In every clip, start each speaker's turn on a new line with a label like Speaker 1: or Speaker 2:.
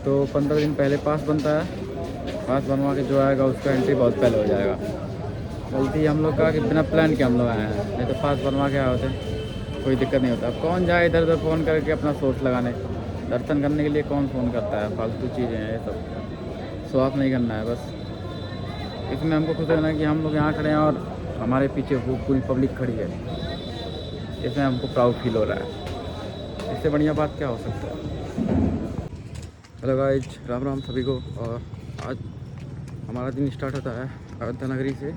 Speaker 1: तो 15 दिन पहले पास बनता है। पास बनवा के जो आएगा उसका एंट्री बहुत पहले हो जाएगा। गलती हम लोग का कि बिना प्लान के हम लोग आए हैं, नहीं तो पास बनवा के आए होते कोई दिक्कत नहीं होता। अब कौन जाए इधर उधर फ़ोन करके अपना सोर्स लगाने, दर्शन करने के लिए कौन फ़ोन करता है? फालतू चीज़ें हैं ये सब, शो ऑफ नहीं करना है बस। इसमें हमको खुश रहना है कि हम लोग यहाँ खड़े हैं और हमारे पीछे वो पूरी पब्लिक खड़ी है, इसमें हमको प्राउड फील हो रहा है। इससे बढ़िया बात क्या हो सकता है। हेलो गाइज, राम राम सभी को। और आज हमारा दिन स्टार्ट होता है अयोध्या नगरी से।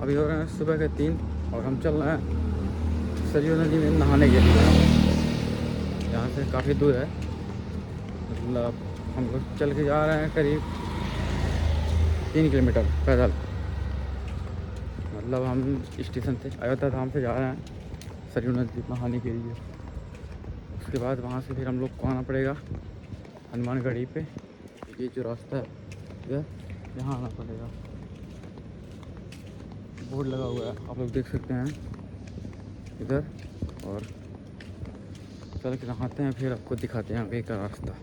Speaker 1: अभी हो रहे हैं सुबह के 3 और हम चल रहे हैं सरयू नदी में नहाने के लिए। यहाँ से काफ़ी दूर है, मतलब हम लोग चल के जा रहे हैं करीब 3 किलोमीटर पैदल। मतलब हम स्टेशन से अयोध्या धाम से जा रहे हैं सरयू नदी नहाने के लिए। उसके बाद वहाँ से फिर हम लोग को आना पड़ेगा हनुमानगढ़ी पे। ये जो रास्ता है यहाँ आना पड़ेगा। बोर्ड लगा हुआ है, आप लोग देख सकते हैं इधर। और चल के नहाते हैं, फिर आपको दिखाते हैं आगे का रास्ता।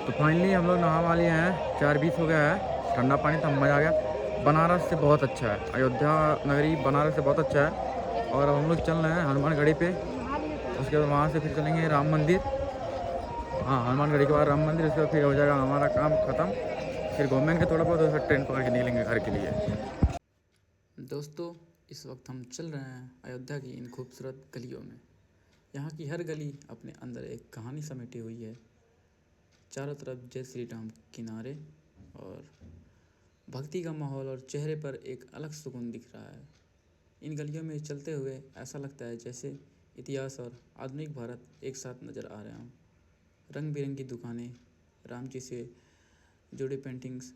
Speaker 1: तो फाइनली हम लोग नहा वाले हैं, 4:20 हो गया है। ठंडा पानी तो मज़ा आ गया। बनारस से बहुत अच्छा है, अयोध्या नगरी बनारस से बहुत अच्छा है। और अब हम लोग चल रहे हैं हनुमानगढ़ी पे। उसके बाद वहाँ से फिर चलेंगे राम मंदिर। हाँ, हनुमानगढ़ी के बाद राम मंदिर, उसके बाद फिर हो जाएगा हमारा काम ख़त्म। फिर घूमेंगे थोड़ा बहुत, फिर ट्रेन पकड़ के निकलेंगे घर के लिए। दोस्तों, इस वक्त हम चल रहे हैं अयोध्या की इन खूबसूरत गलियों में। यहाँ की हर गली अपने अंदर एक कहानी समेटी हुई है। चारों तरफ जय श्री राम किनारे और भक्ति का माहौल, और चेहरे पर एक अलग सुकून दिख रहा है। इन गलियों में चलते हुए ऐसा लगता है जैसे इतिहास और आधुनिक भारत एक साथ नज़र आ रहे हों। रंग बिरंगी दुकानें, राम जी से जुड़े पेंटिंग्स,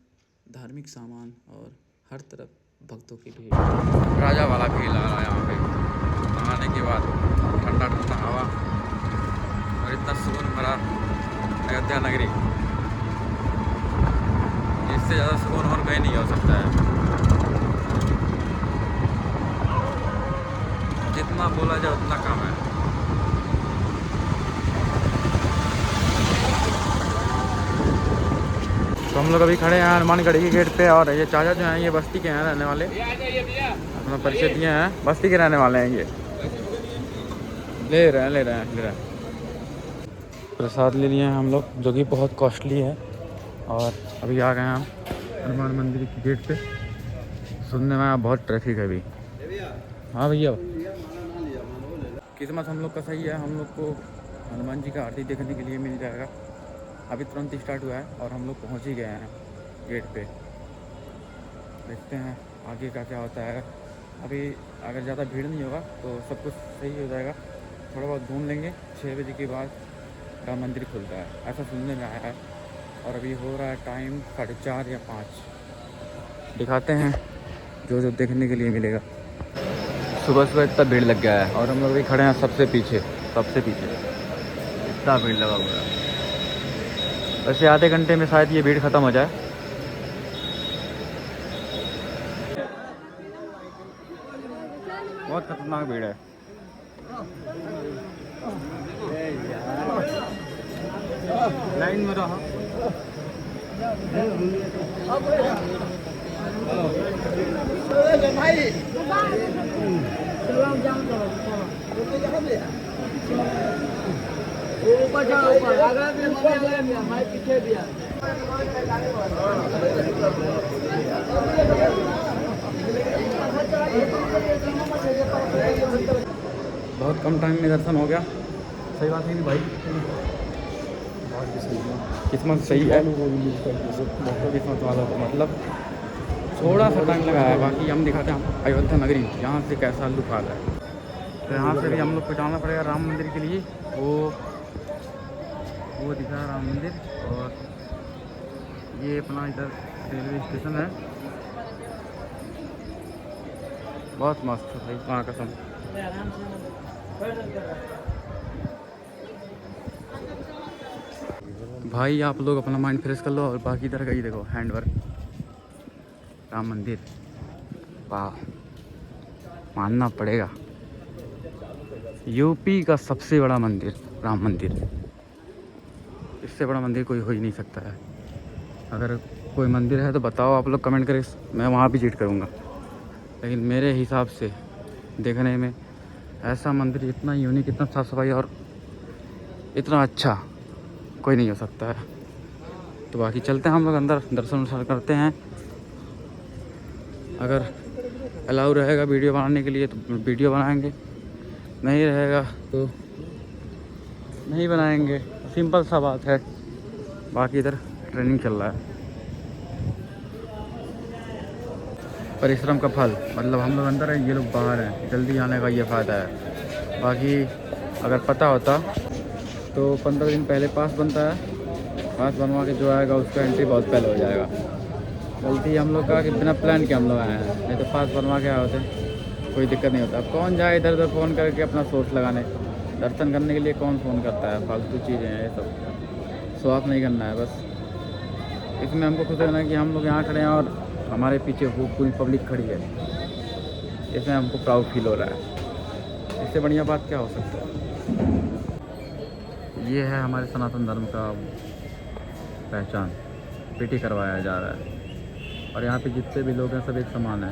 Speaker 1: धार्मिक सामान और हर तरफ भक्तों की भीड़। राजा वाला फील आ रहा है यहाँ पे नहाने के बाद। ठंडा ठंडा हवा और इतना सुकून भरा अयोध्या नगरी, इससे ज़्यादा सुकून और कहीं नहीं हो सकता है। जितना बोला जाए उतना कम है। तो हम लोग अभी खड़े हैं हनुमानगढ़ी के गेट पे। और ये चाचा जो हैं ये बस्ती के हैं रहने वाले, अपना परिचय दिए हैं। बस्ती के रहने वाले हैं ये। ले रहे हैं प्रसाद ले लिए हैं हम लोग, जो कि बहुत कॉस्टली है। और अभी आ गए हैं हम हनुमान मंदिर के गेट पे। सुनने में बहुत ट्रैफिक है अभी। हाँ भैया, किस्मत हम लोग का सही है, हम लोग को हनुमान जी का आरती देखने के लिए मिल जाएगा। अभी तुरंत स्टार्ट हुआ है और हम लोग पहुंच ही गए हैं गेट पे। देखते हैं आगे का क्या होता है। अभी अगर ज़्यादा भीड़ नहीं होगा तो सब कुछ सही हो जाएगा। थोड़ा बहुत घूम लेंगे। 6 बजे के बाद राम मंदिर खुलता है, ऐसा सुनने में आया है। और अभी हो रहा है टाइम 4:30 या 5। दिखाते हैं जो जो देखने के लिए मिलेगा। सुबह सुबह इतना भीड़ लग गया है और हम लोग भी खड़े हैं सबसे पीछे इतना भीड़ लगा हुआ है। वैसे आधे घंटे में शायद ये भीड़ ख़त्म हो जाए। बहुत खतरनाक भीड़ है। लाइन में रहो। बहुत कम टाइम में दर्शन हो गया। सही बात है कि भाई किस्मत सही है। किस्मत वालों को मतलब थोड़ा सा टाइम लगा है। बाकी हम दिखाते हैं अयोध्या नगरी यहाँ से कैसा लुक आता है। तो यहाँ से भी हम लोग को जाना पड़ेगा राम मंदिर के लिए। वो वो दिख रहा है राम मंदिर, और ये अपना इधर रेलवे स्टेशन है। बहुत मस्त है भाई, वहाँ कसम। भाई आप लोग अपना माइंड फ्रेश कर लो, और बाकी इधर का ही देखो, हैंडवर्क, राम मंदिर, वाह, मानना पड़ेगा यूपी का सबसे बड़ा मंदिर राम मंदिर। इससे बड़ा मंदिर कोई हो ही नहीं सकता है। अगर कोई मंदिर है तो बताओ आप लोग कमेंट करें, मैं वहाँ विजिट करूँगा। लेकिन मेरे हिसाब से देखने में ऐसा मंदिर इतना यूनिक, इतना साफ़ सफाई और इतना अच्छा कोई नहीं हो सकता है। तो बाकी चलते हैं हम लोग अंदर, दर्शन वर्शन करते हैं। अगर अलाउ रहेगा वीडियो बनाने के लिए तो वीडियो बनाएंगे, नहीं रहेगा तो नहीं बनाएंगे, सिंपल सा बात है। बाकी इधर ट्रेनिंग चल रहा है। परिश्रम का फल, मतलब हम लोग अंदर हैं, ये लोग बाहर हैं, जल्दी आने का ये फ़ायदा है। बाकी अगर पता होता तो 15 दिन पहले पास बनता है, पास बनवा के जो आएगा उसका एंट्री बहुत पहले हो जाएगा। गलती हम लोग का कि बिना प्लान के हम लोग आए हैं, नहीं तो पास बनवा के आए होते कोई दिक्कत नहीं होता। अब कौन जाए इधर उधर फ़ोन करके अपना सोर्स लगाने, दर्शन करने के लिए कौन फ़ोन करता है, फालतू चीज़ें हैं ये सब, शो ऑफ नहीं करना है बस। इसमें हमको खुश रहना है कि हम लोग यहाँ खड़े हैं और हमारे पीछे वो पूरी पब्लिक खड़ी है, इसमें हमको प्राउड फील हो रहा है। इससे बढ़िया बात क्या हो सकता है। ये है हमारे सनातन धर्म का पहचान, पीटी करवाया जा रहा है। और यहाँ पे जितने भी लोग हैं सब एक समान हैं।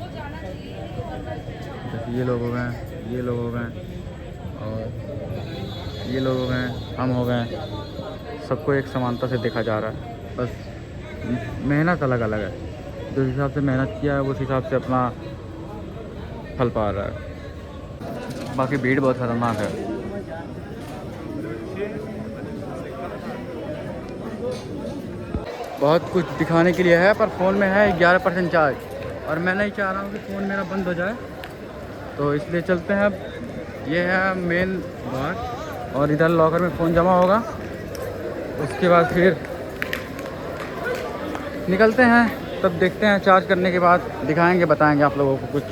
Speaker 1: जैसे ये लोग हो गए, ये लोग हो गए, और ये लोग हो गए, हम हो गए, सबको एक समानता से देखा जा रहा है। बस मेहनत अलग अलग है, जिस हिसाब से मेहनत किया है उस हिसाब से अपना फल पा रहा है। बाकी भीड़ बहुत खतरनाक है। बहुत कुछ दिखाने के लिए है पर फ़ोन में है 11% चार्ज, और मैं नहीं चाह रहा हूँ कि फ़ोन मेरा बंद हो जाए, तो इसलिए चलते हैं। अब ये है मेन बात, और इधर लॉकर में फ़ोन जमा होगा, उसके बाद फिर निकलते हैं। तब देखते हैं, चार्ज करने के बाद दिखाएंगे, बताएंगे आप लोगों को कुछ।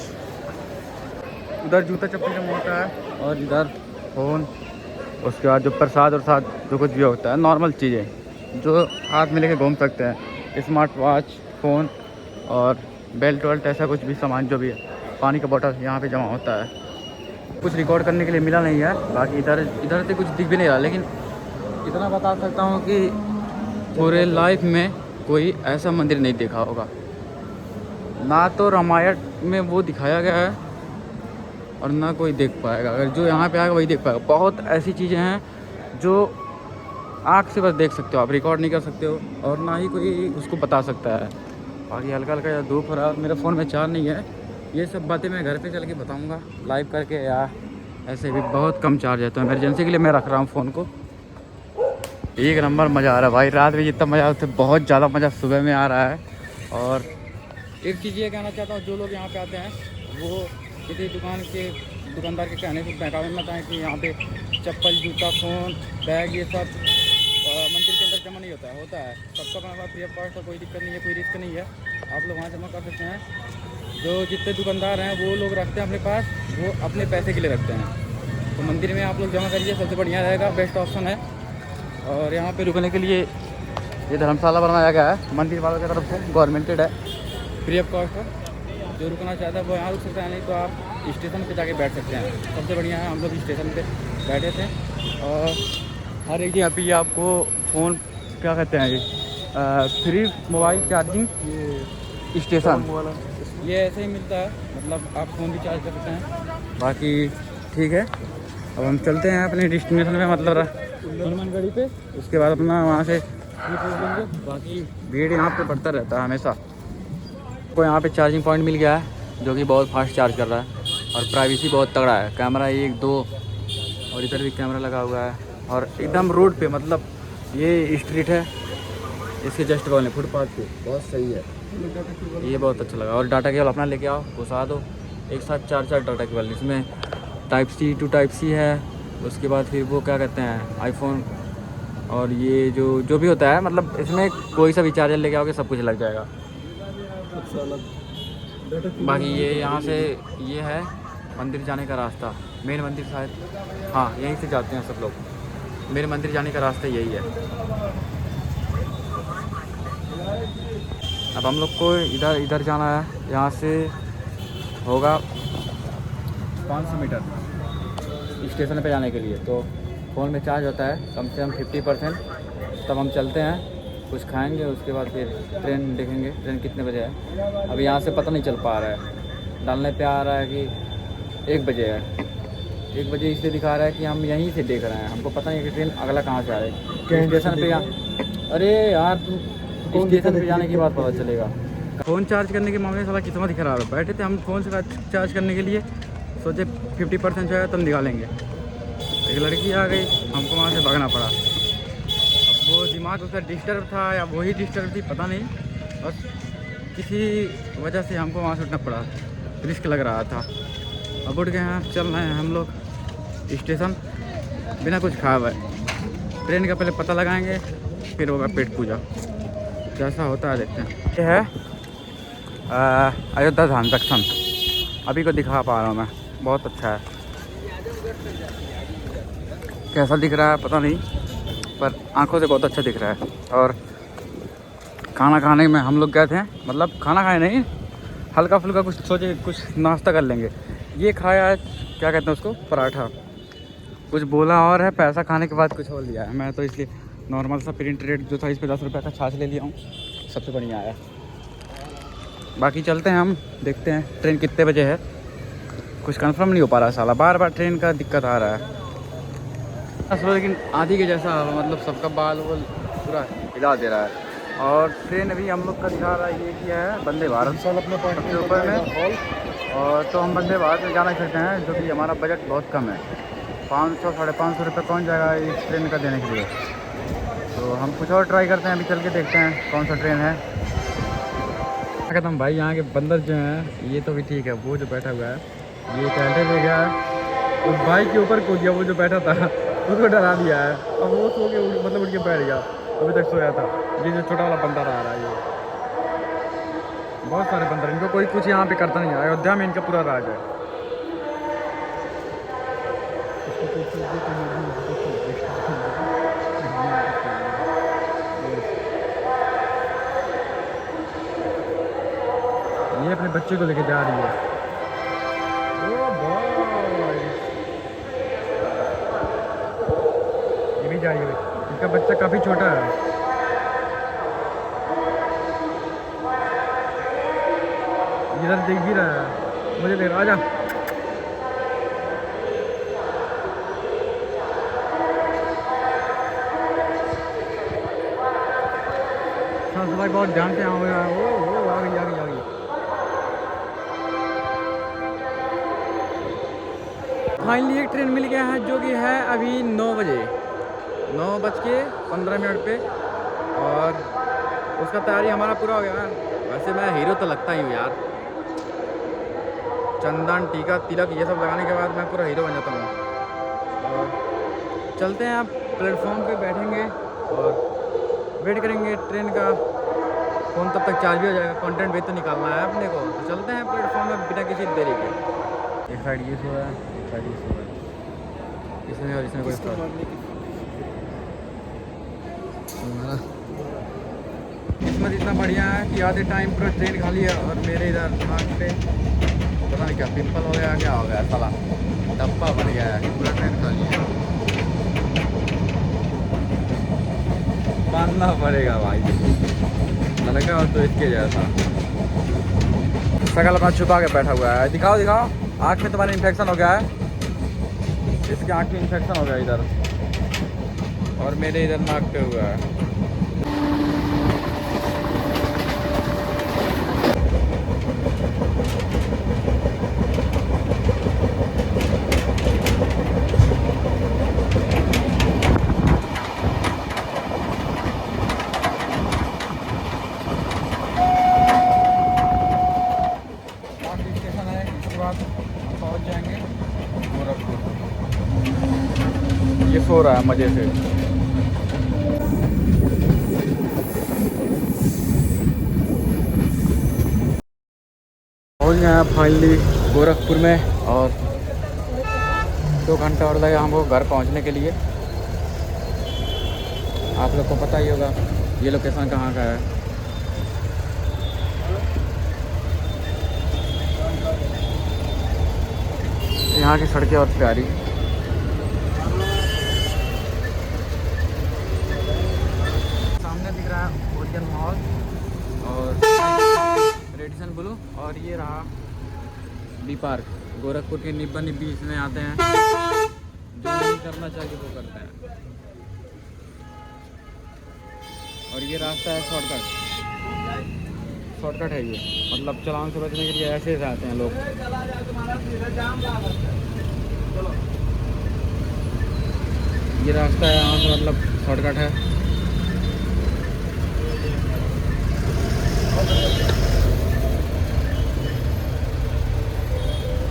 Speaker 1: उधर जूता चप्पल जमा होता है, और इधर फ़ोन, उसके बाद जो प्रसाद और साथ जो कुछ भी होता है, नॉर्मल चीज़ें जो हाथ में लेके घूम सकते हैं, स्मार्ट वॉच, फ़ोन और बेल्ट वेल्ट, ऐसा कुछ भी सामान जो भी है, पानी का बोतल यहाँ पे जमा होता है। कुछ रिकॉर्ड करने के लिए मिला नहीं है, बाकी इधर से कुछ दिख भी नहीं रहा, लेकिन इतना बता सकता हूँ कि पूरे लाइफ में कोई ऐसा मंदिर नहीं देखा होगा। ना तो रामायण में वो दिखाया गया है और ना कोई देख पाएगा। अगर जो यहाँ पे आएगा वही देख पाएगा। बहुत ऐसी चीज़ें हैं जो आँख से बस देख सकते हो, आप रिकॉर्ड नहीं कर सकते हो, और ना ही कोई उसको बता सकता है। बाकी हल्का हल्का धूप हो रहा है और मेरे फ़ोन में चार्ज नहीं है। ये सब बातें मैं घर पे चल के बताऊँगा लाइव करके, या ऐसे भी बहुत कम चार्ज है, तो इमरजेंसी के लिए मैं रख रहा हूँ फ़ोन को। एक नंबर मज़ा आ रहा है भाई, रात में जितना मज़ा उससे बहुत ज़्यादा मज़ा सुबह में आ रहा है। और एक चीज़ ये कहना चाहता हूँ, जो लोग यहाँ पे आते हैं वो किसी दुकानदार के कहने से बहकावे मत आए कि यहाँ पे चप्पल, जूता, फ़ोन, बैग, ये सब मंदिर के अंदर जमा नहीं होता है। सबका अपना फ्री ऑफ कॉस्ट, कोई दिक्कत नहीं है, कोई रिस्क नहीं है, आप लोग वहाँ जमा कर सकते हैं। जो जितने दुकानदार हैं वो लोग रखते हैं अपने पास, वो अपने पैसे के लिए रखते हैं। तो मंदिर में आप लोग जमा करिए, सबसे बढ़िया रहेगा, बेस्ट ऑप्शन है। और यहाँ पे रुकने के लिए ये धर्मशाला बनाया गया है मंदिर वालों की तरफ से, गवर्नमेंटेड है, फ्री ऑफ कॉस्ट है। जो रुकना चाहता है वो यहाँ रुक सकता है, नहीं तो आप स्टेशन पे जाके बैठ सकते हैं। सबसे बढ़िया है, हम लोग स्टेशन पे बैठे थे। और हर एक यहाँ पे आपको फ़ोन क्या कहते हैं, ये फ्री मोबाइल चार्जिंग स्टेशन ये ऐसे ही मिलता है, मतलब आप फ़ोन भी चार्ज कर सकते हैं। बाकी ठीक है, अब हम चलते हैं अपने डेस्टिनेशन में, मतलब हनुमान गढ़ी पे। उसके बाद अपना वहाँ से लेंगे। बाकी भीड़ यहाँ पे बढ़ता रहता है हमेशा। को यहाँ पे चार्जिंग पॉइंट मिल गया है जो कि बहुत फास्ट चार्ज कर रहा है, और प्राइवेसी बहुत तगड़ा है। कैमरा 1 2 और इधर भी कैमरा लगा हुआ है, और एकदम रोड पे, मतलब ये स्ट्रीट है, इसके जस्ट बगल में फुटपाथ पे, बहुत सही है, ये बहुत अच्छा लगा। और डाटा केबल अपना लेके आओ, घुसा दो, एक साथ 4 डाटा केबल। इसमें type C to type C है, उसके बाद फिर वो क्या कहते हैं, आईफोन और ये जो भी होता है, मतलब इसमें कोई सा भी चार्जर लेके आओगे सब कुछ लग जाएगा। बाकी ये यहाँ से ये है मंदिर जाने का रास्ता, मेन मंदिर शायद, हाँ यहीं से जाते हैं सब लोग। मेरे मंदिर जाने का रास्ता यही है। अब हम लोग को इधर जाना है, यहाँ से होगा 500 मीटर स्टेशन पे जाने के लिए। तो फ़ोन में चार्ज होता है कम से कम 50%। तब हम चलते हैं, कुछ खाएंगे, उसके बाद फिर ट्रेन देखेंगे ट्रेन कितने बजे है। अभी यहाँ से पता नहीं चल पा रहा है, डालने पे आ रहा है कि 1 बजे है। 1 बजे इसलिए दिखा रहा है कि हम यहीं से देख रहे हैं, हमको पता नहीं कि ट्रेन अगला कहाँ से आए। स्टेशन पे यहाँ, अरे यार तू स्टेशन पे जाने के बाद पता चलेगा। फ़ोन चार्ज करने के मामले में साला किस्मत ही खराब है। बैठे थे हम फ़ोन से चार्ज करने के लिए, सोचे 50% जो है तब निकालेंगे। एक लड़की आ गई, हमको वहाँ से भागना पड़ा। अब वो दिमाग उसका डिस्टर्ब था या वही डिस्टर्ब थी पता नहीं, बस किसी वजह से हमको वहाँ से उठना पड़ा, रिस्क लग रहा था। अब उठ गए हैं, चल रहे हैं हम लोग स्टेशन बिना कुछ खाए हुए। ट्रेन का पहले पता लगाएंगे, फिर होगा पेट पूजा, जैसा होता है देखते हैं। ये है अयोध्या धाम जंक्शन, अभी को दिखा पा रहा हूँ मैं, बहुत अच्छा है। कैसा दिख रहा है पता नहीं, पर आंखों से बहुत अच्छा दिख रहा है। और खाना खाने में हम लोग गए थे, मतलब खाना खाए नहीं, हल्का फुल्का कुछ सोचे कुछ नाश्ता कर लेंगे। ये खाया है, क्या कहते हैं उसको, पराठा। कुछ बोला और है, पैसा खाने के बाद कुछ और लिया है। मैं तो इसलिए नॉर्मल सा प्रिंट रेट जो था इस पर 10 रुपये का छाछ ले लिया हूँ, सबसे बढ़िया आया। बाकी चलते हैं हम, देखते हैं ट्रेन कितने बजे है। कुछ कंफर्म नहीं हो पा रहा साला, बार बार ट्रेन का दिक्कत आ रहा है। लेकिन आधी के जैसा, मतलब सबका बाल वो पूरा हिला दे रहा है। और ट्रेन अभी हम लोग का दिखा रहा है, ये किया है वंदे भारत साल अपने पॉइंट के ऊपर में। और तो हम वंदे भारत में जाना चाहते हैं, जो कि हमारा बजट बहुत कम है, 500 550 रुपये कौन जाएगा इस ट्रेन का देने के लिए। तो हम कुछ और ट्राई करते हैं, अभी चल के देखते हैं कौन सा ट्रेन है। क्या कहता हूँ भाई, यहाँ के बंदर जो हैं ये तो भी ठीक है, वो जो बैठा हुआ है ये कैंटे ले गया है, उस भाई के ऊपर कूद दिया, वो जो बैठा था उसको डरा दिया है। अब वो सो के मतलब उठ के बैठ गया, अभी तक सोया था। ये जो छोटा वाला बंदर आ रहा है, ये बहुत सारे बंदर, इनको कोई कुछ यहाँ पे करता नहीं है। अयोध्या में इनका पूरा राज है। ये अपने बच्चे को लेके जा रही है। ओ भाई, ये भी जा रही है, इसका बच्चा काफ़ी छोटा है। इधर देख भी रहा है, मुझे देख रहा, आजा। हाँ भाई बहुत ध्यान से आ गया, वो आ गई आ गई आ गई। फाइनली एक ट्रेन मिल गया है, जो कि है अभी 9 बजे, 9:15 पे। और उसका तैयारी हमारा पूरा हो गया है। वैसे मैं हीरो तो लगता ही हूँ यार, चंदन टीका तिलक ये सब लगाने के बाद मैं पूरा हीरो बन जाता हूँ। और चलते हैं, आप प्लेटफॉर्म पे बैठेंगे और वेट करेंगे ट्रेन का। फ़ोन तब तक चार्ज भी हो जाएगा, कंटेंट भी तो निकालना है अपने को। तो चलते हैं प्लेटफॉर्म में बिना किसी देरी के। एक साइड ये सो है, एक साइड ये सो है, इसमें और इसमें कोई किस्मत इतना बढ़िया है कि आधे टाइम पर ट्रेन खाली है। और मेरे इधर नाक पे पता नहीं क्या पिंपल हो गया, क्या हो गया, साला डब्बा बन गया है, पूरा ट्रेन खाली है। बांधना पड़ेगा भाई, लड़का हो तो इसके जैसा शकल अपना छुपा के बैठा हुआ है। दिखाओ दिखाओ, आँख में तुम्हारे इन्फेक्शन हो गया है, इसके आँख में इन्फेक्शन हो गया इधर, और मेरे इधर नाक पे हुआ है। स्टेशन है, इसके बाद हम पहुँच जाएंगे गोरखपुर। ये सो रहा है मज़े से। पहुँच गए हैं फाइनली गोरखपुर में, और 2 घंटा और लगे हमको घर पहुंचने के लिए। आप लोग को पता ही होगा ये लोकेशन कहाँ का है। यहाँ की सड़कें और प्यारी। सामने दिख रहा है ओरियन मॉल और रेडिसन ब्लू, और ये रहा बी पार्क। गोरखपुर के निब्बा निब्बी इसमें आते हैं, जो नहीं करना चाहिए वो करते हैं। और ये रास्ता है शॉर्टकट है ये, मतलब चालान से बचने के लिए ऐसे से आते हैं लोग। ये रास्ता है यहाँ से, मतलब शॉर्टकट है।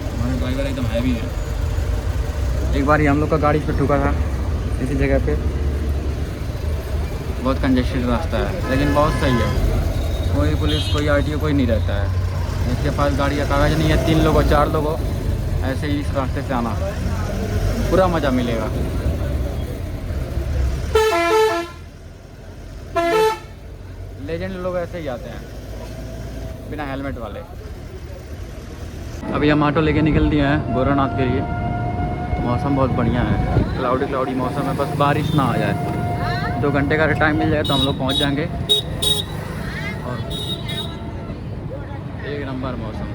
Speaker 1: हमारे ड्राइवर एकदम हैवी है। एक बार ही हम लोग का गाड़ी पे ठुका था इसी जगह पे। बहुत कंजेस्टेड रास्ता है लेकिन बहुत सही है। कोई पुलिस कोई आरटीओ कोई नहीं रहता है। जिसके पास गाड़ी का कागज़ नहीं है, 3 लोग और 4 लोग हो, ऐसे ही इस रास्ते से आना पूरा मज़ा मिलेगा। लेजेंड लोग ऐसे ही आते हैं बिना हेलमेट वाले। अभी हम ऑटो लेके निकल दिए हैं गोरखनाथ के लिए। मौसम बहुत बढ़िया है, क्लाउडी मौसम है, बस बारिश ना आ जाए। 2 घंटे का टाइम मिल जाए तो हम लोग पहुंच जाएंगे। और एक नंबर मौसम।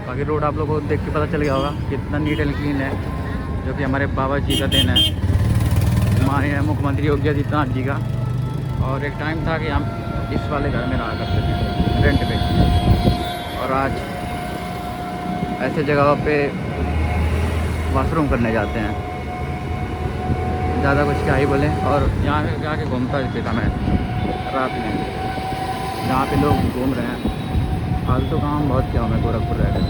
Speaker 1: बाकी रोड आप लोगों को देख के पता चल गया होगा कितना नीट एंड क्लीन है, जो कि हमारे बाबा जी का देन है, हमारे मुख्यमंत्री योगी आदित्यनाथ जी का। और एक टाइम था कि हम इस वाले घर में रहा करते थे रेंट पे, और आज ऐसे जगह पे वॉशरूम करने जाते हैं। ज़्यादा कुछ क्या ही बोलें। और यहाँ पे जाके घूमता फिरता मैं रात में, जहाँ पे लोग घूम रहे हैं। फालतू काम बहुत किया मैं गोरखपुर रह कर।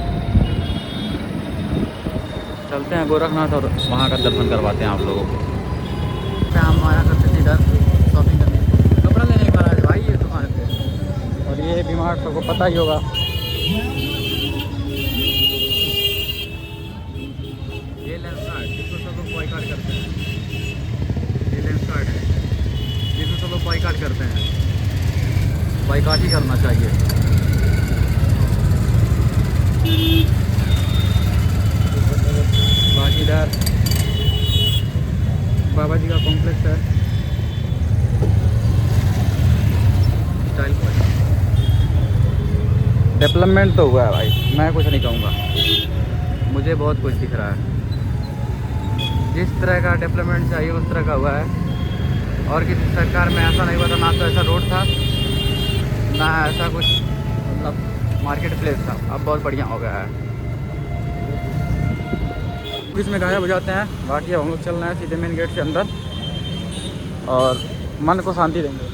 Speaker 1: चलते हैं गोरखनाथ और वहाँ का दर्शन करवाते हैं आप लोगों को। हम आया करते थे इधर शॉपिंग करने, कपड़ा लेने का आज भाई ये दुकान पे। और ये बीमार सबको पता ही होगा, ये लेंसकार्ट जिसको सब लोग बॉयकॉट करते हैं। ये लेंसकार्ट है जिसको सब लोग बॉयकॉट करते हैं। बॉयकॉट ही करना चाहिए। बाकी इधर बाबा जी का कॉम्प्लेक्स है, स्टाइल पॉइंट। डेवलपमेंट तो हुआ है भाई, मैं कुछ नहीं कहूँगा, मुझे बहुत कुछ दिख रहा है। जिस तरह का डेवलपमेंट चाहिए उस तरह का हुआ है। और किसी सरकार में ऐसा नहीं हुआ था, ना तो ऐसा रोड था ना ऐसा कुछ मतलब मार्केट प्लेस था। अब बहुत बढ़िया हो गया है। इसमें गाया बजाते हैं। बाकी अब हम लोग चल रहे हैं सीधे मेन गेट से अंदर, और मन को शांति देंगे।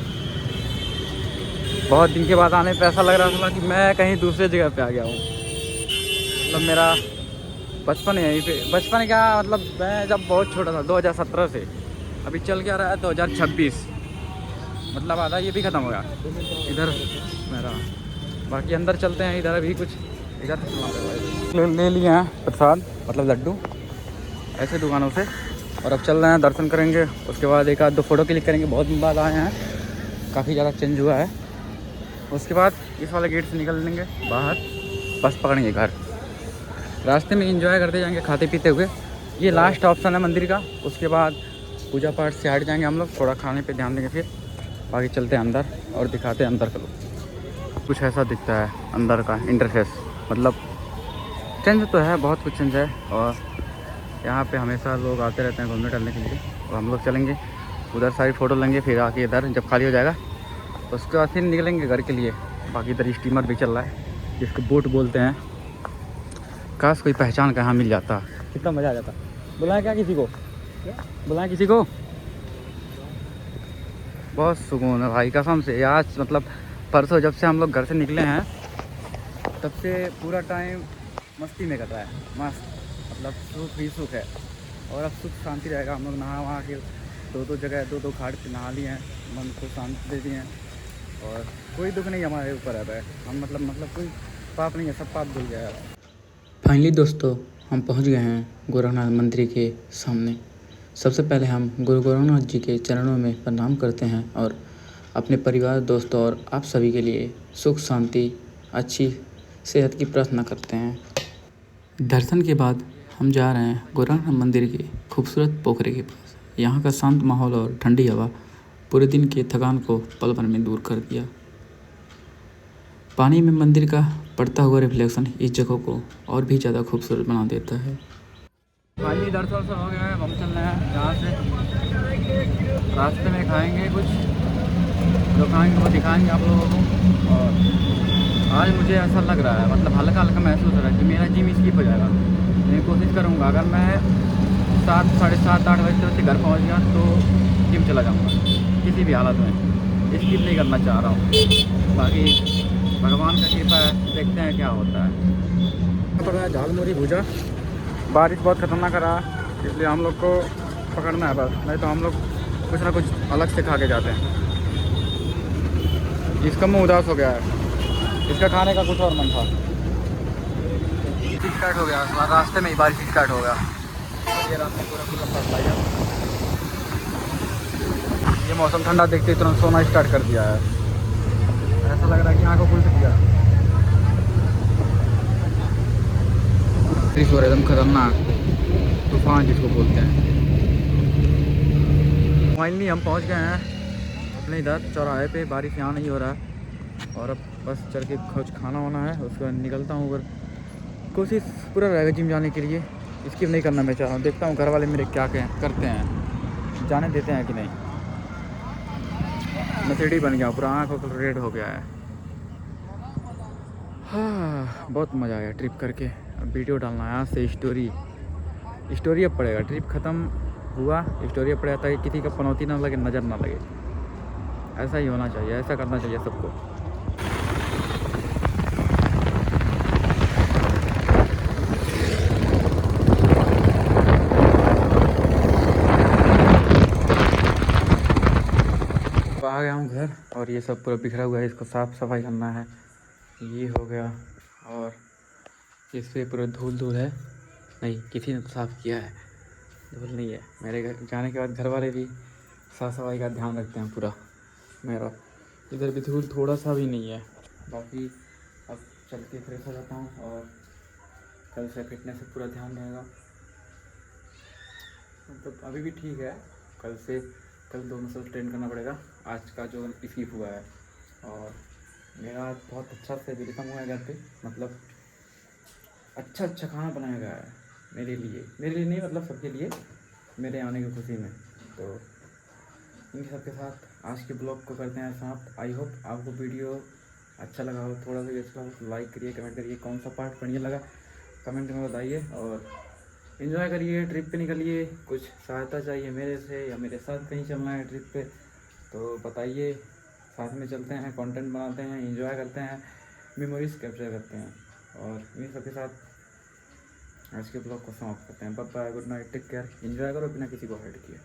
Speaker 1: बहुत दिन के बाद आने पे ऐसा लग रहा था कि मैं कहीं दूसरे जगह पे आ गया हूँ। मतलब मेरा बचपन है यहीं पे। बचपन क्या मतलब, मैं जब बहुत छोटा था 2017 से, अभी चल क्या रहा है 2026, मतलब आधा ये भी ख़त्म हो गया इधर मेरा। बाकी अंदर चलते हैं। इधर अभी कुछ इधर ले लिए हैं प्रसाद, मतलब लड्डू, ऐसे दुकानों से। और अब चल रहे हैं, दर्शन करेंगे। उसके बाद 1-2 फ़ोटो क्लिक करेंगे। बहुत दिन बाद आए हैं, काफ़ी ज़्यादा चेंज हुआ है। उसके बाद इस वाले गेट से निकल लेंगे बाहर, बस पकड़ेंगे घर। रास्ते में एंजॉय करते जाएंगे खाते पीते हुए। ये लास्ट ऑप्शन है मंदिर का। उसके बाद पूजा पाठ से हट जाएंगे हम लोग, थोड़ा खाने पे ध्यान देंगे। फिर बाकी चलते हैं अंदर और दिखाते हैं अंदर का लोग। कुछ ऐसा दिखता है अंदर का इंटरफेस, मतलब चेंज तो है, बहुत कुछ चेंज है। और यहाँ पे हमेशा लोग आते रहते हैं घूमने टहलने के लिए। और हम लोग चलेंगे उधर, सारी फ़ोटो लेंगे, फिर आके इधर जब खाली हो जाएगा उसके बाद फिर निकलेंगे घर के लिए। बाकी इधर स्टीमर भी चल रहा है जिसको बोट बोलते हैं। काश कोई पहचान कहाँ मिल जाता, कितना मज़ा आ जाता। बुलाएं क्या किसी को, बुलाएं किसी को। बहुत सुकून है भाई कसम से। आज मतलब परसों जब से हम लोग घर से निकले हैं तब से पूरा टाइम मस्ती में कट रहा है। मस्त, मतलब सुख ही सुख है। और अब सुख शांति रहेगा। हम लोग नहा वहाँ के 2-2 जगह 2-2 घाट पे नहा लिए हैं, मन को शांति दे दिए हैं। और कोई दुख नहीं हमारे ऊपर रहता है। हम मतलब कोई पाप नहीं है, सब पाप धुल गया है।
Speaker 2: फाइनली दोस्तों हम पहुंच गए हैं गोरखनाथ मंदिर के सामने। सबसे पहले हम गुरु गोरखनाथ जी के चरणों में प्रणाम करते हैं और अपने परिवार, दोस्तों और आप सभी के लिए सुख शांति, अच्छी सेहत की प्रार्थना करते हैं। दर्शन के बाद हम जा रहे हैं गोरखनाथ मंदिर के खूबसूरत पोखरे के पास। यहाँ का शांत माहौल और ठंडी हवा पूरे दिन के थकान को पल भर में दूर कर दिया। पानी में मंदिर का पड़ता हुआ रिफ्लेक्शन इस जगह को और भी ज़्यादा खूबसूरत बना देता है।
Speaker 1: फाइनली दर्शन हो गया है, हम चल रहे हैं यहाँ से। रास्ते में खाएंगे कुछ, जो खाएंगे वो दिखाएंगे आप लोगों को। और आज मुझे ऐसा लग रहा है, मतलब हल्का हल्का महसूस हो रहा है कि मेरा जिम स्किप हो जाएगा। मैं कोशिश करूँगा, अगर मैं 7, साढ़े 7, 8 बजे तक घर पहुँच गया तो जिम चला जाऊँगा किसी भी हालत में। स्किप नहीं करना चाह रहा हूँ, बाकी भगवान का कृपा है, देखते हैं क्या होता है। पड़ रहा है झालमुरी भूजा। बारिश बहुत खतरनाक रहा, इसलिए हम लोग को पकड़ना है बस, नहीं तो हम लोग कुछ ना कुछ अलग से खा के जाते हैं। इसका मुँह उदास हो गया है, इसका खाने का कुछ और मन था। स्टार्ट हो गया, रास्ते में ही बारिश स्टार्ट हो गया। ये रास्ता पूरा पूरा फंस गया। ये मौसम ठंडा देखते तुरंत सोना स्टार्ट कर दिया है। ऐसा लग रहा है कि आँखों खुल गया। बारिश हो रहा है एकदम खतरनाक, तूफान जिसको बोलते हैं। फाइनली हम पहुंच गए हैं अपने इधर चौराहे पे। बारिश यहाँ नहीं हो रहा है और अब बस चल के कुछ खाना वाना है, उसके बाद निकलता हूँ। अगर कोशिश पूरा रहेगा जिम जाने के लिए, स्किप नहीं करना मैं चाह रहा हूँ। देखता हूँ घर वाले मेरे क्या करते हैं, जाने देते हैं कि नहीं। मैं सीढ़ी बन गया, पूरा आँख तो रेड हो गया है। हाँ, बहुत मज़ा आया ट्रिप करके। अब वीडियो डालना है, यहाँ से स्टोरी अब पड़ेगा। ट्रिप ख़त्म हुआ, स्टोरी अब पड़ेगा ताकि किसी का पनौती ना लगे, नज़र ना लगे। ऐसा ही होना चाहिए, ऐसा करना चाहिए सबको। तो आ गया हूँ घर और ये सब पूरा बिखरा हुआ है, इसको साफ़ सफाई करना है। ये हो गया और इस पर पूरा धूल है। नहीं, किसी ने तो साफ़ किया है, धूल नहीं है। मेरे घर जाने के बाद घर वाले भी साफ़ सफाई का ध्यान रखते हैं पूरा। मेरा इधर भी धूल थोड़ा सा भी नहीं है। बाकी अब चल के फ्रेश हो जाता हूँ और कल से फिटनेस से पूरा ध्यान रहेगा। मतलब अभी भी ठीक है, कल 2 मसल ट्रेन करना पड़ेगा। आज का जो स्किप हुआ है, और मेरा आज बहुत अच्छा से वेलकम हुआ है घर पे। मतलब अच्छा खाना बनाया गया है मेरे लिए नहीं, मतलब सबके लिए, मेरे आने की खुशी में। तो इन सबके साथ आज के ब्लॉग को करते हैं समाप्त। आई होप आपको वीडियो अच्छा लगा हो, थोड़ा सा भी अच्छा लगा तो लाइक करिए, कमेंट करिए, कौन सा पार्ट बढ़िया लगा कमेंट में बताइए। और इन्जॉय करिए, ट्रिप पे निकलिए। कुछ सहायता चाहिए मेरे से या मेरे साथ कहीं चलना है ट्रिप पे तो बताइए, साथ में चलते हैं, कंटेंट बनाते हैं, एंजॉय करते हैं, मेमोरीज कैप्चर करते हैं। और इन सबके साथ आज के ब्लॉग को समाप्त करते हैं। Bye bye, good night, take care, enjoy करो बिना किसी को हर्ट किए।